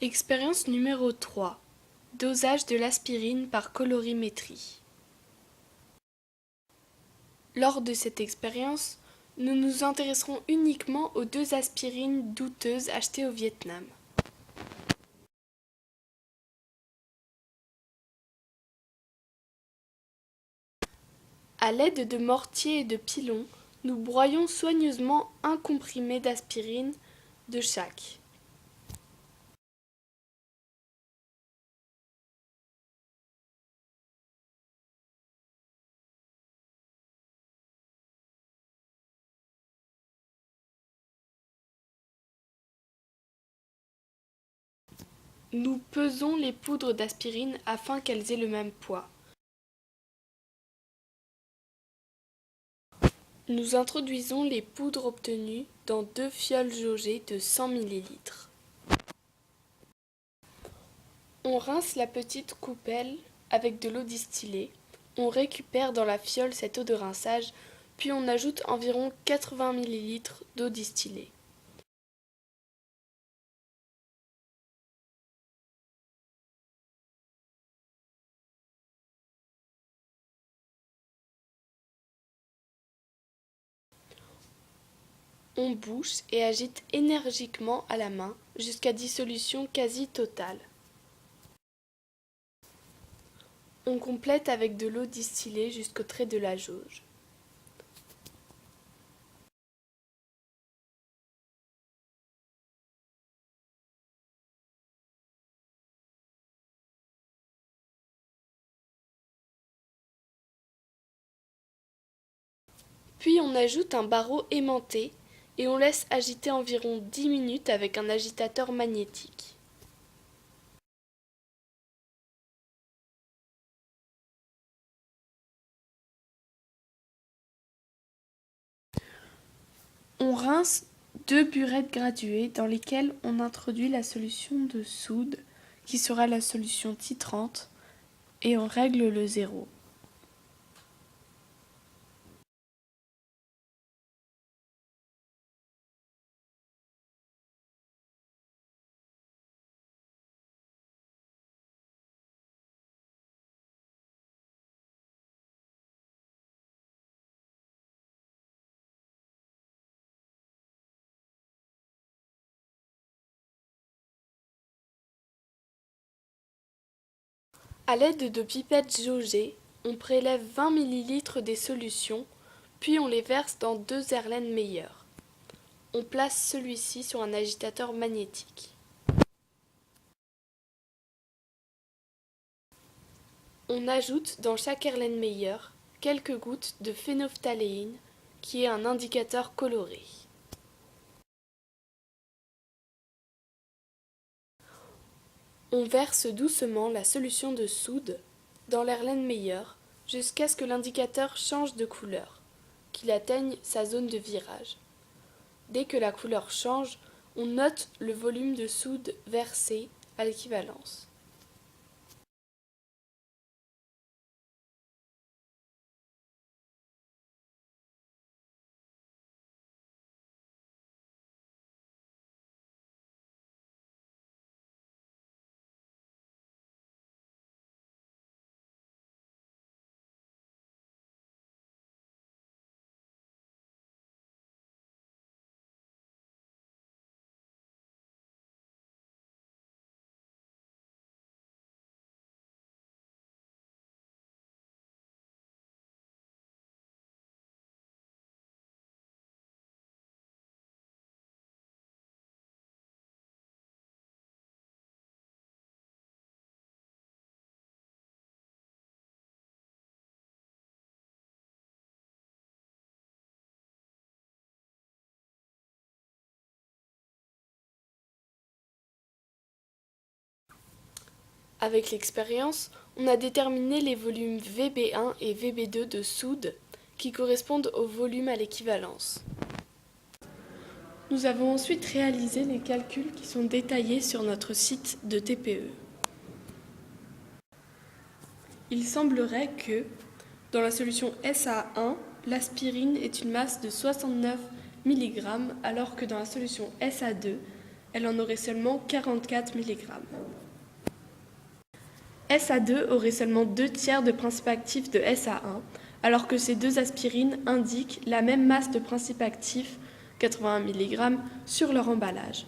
Expérience numéro 3. Dosage de l'aspirine par colorimétrie. Lors de cette expérience, nous nous intéresserons uniquement aux 2 aspirines douteuses achetées au Vietnam. À l'aide de mortiers et de pilons, nous broyons soigneusement un comprimé d'aspirine de chaque. Nous pesons les poudres d'aspirine afin qu'elles aient le même poids. Nous introduisons les poudres obtenues dans 2 fioles jaugées de 100 ml. On rince la petite coupelle avec de l'eau distillée. On récupère dans la fiole cette eau de rinçage, puis on ajoute environ 80 ml d'eau distillée. On bouche et agite énergiquement à la main jusqu'à dissolution quasi totale. On complète avec de l'eau distillée jusqu'au trait de la jauge. Puis on ajoute un barreau aimanté et on laisse agiter environ 10 minutes avec un agitateur magnétique. On rince 2 burettes graduées dans lesquelles on introduit la solution de soude, qui sera la solution titrante, et on règle le zéro. À l'aide de pipettes jaugées, on prélève 20 ml des solutions, puis on les verse dans 2 Erlenmeyer. On place celui-ci sur un agitateur magnétique. On ajoute dans chaque Erlenmeyer quelques gouttes de phénophtaléine, qui est un indicateur coloré. On verse doucement la solution de soude dans l'Erlenmeyer jusqu'à ce que l'indicateur change de couleur, qu'il atteigne sa zone de virage. Dès que la couleur change, on note le volume de soude versé à l'équivalence. Avec l'expérience, on a déterminé les volumes VB1 et VB2 de soude qui correspondent au volume à l'équivalence. Nous avons ensuite réalisé les calculs qui sont détaillés sur notre site de TPE. Il semblerait que, dans la solution SA1, l'aspirine est une masse de 69 mg alors que dans la solution SA2, elle en aurait seulement 44 mg. SA2 aurait seulement 2/3 de principe actif de SA1, alors que ces deux aspirines indiquent la même masse de principe actif, 81 mg, sur leur emballage.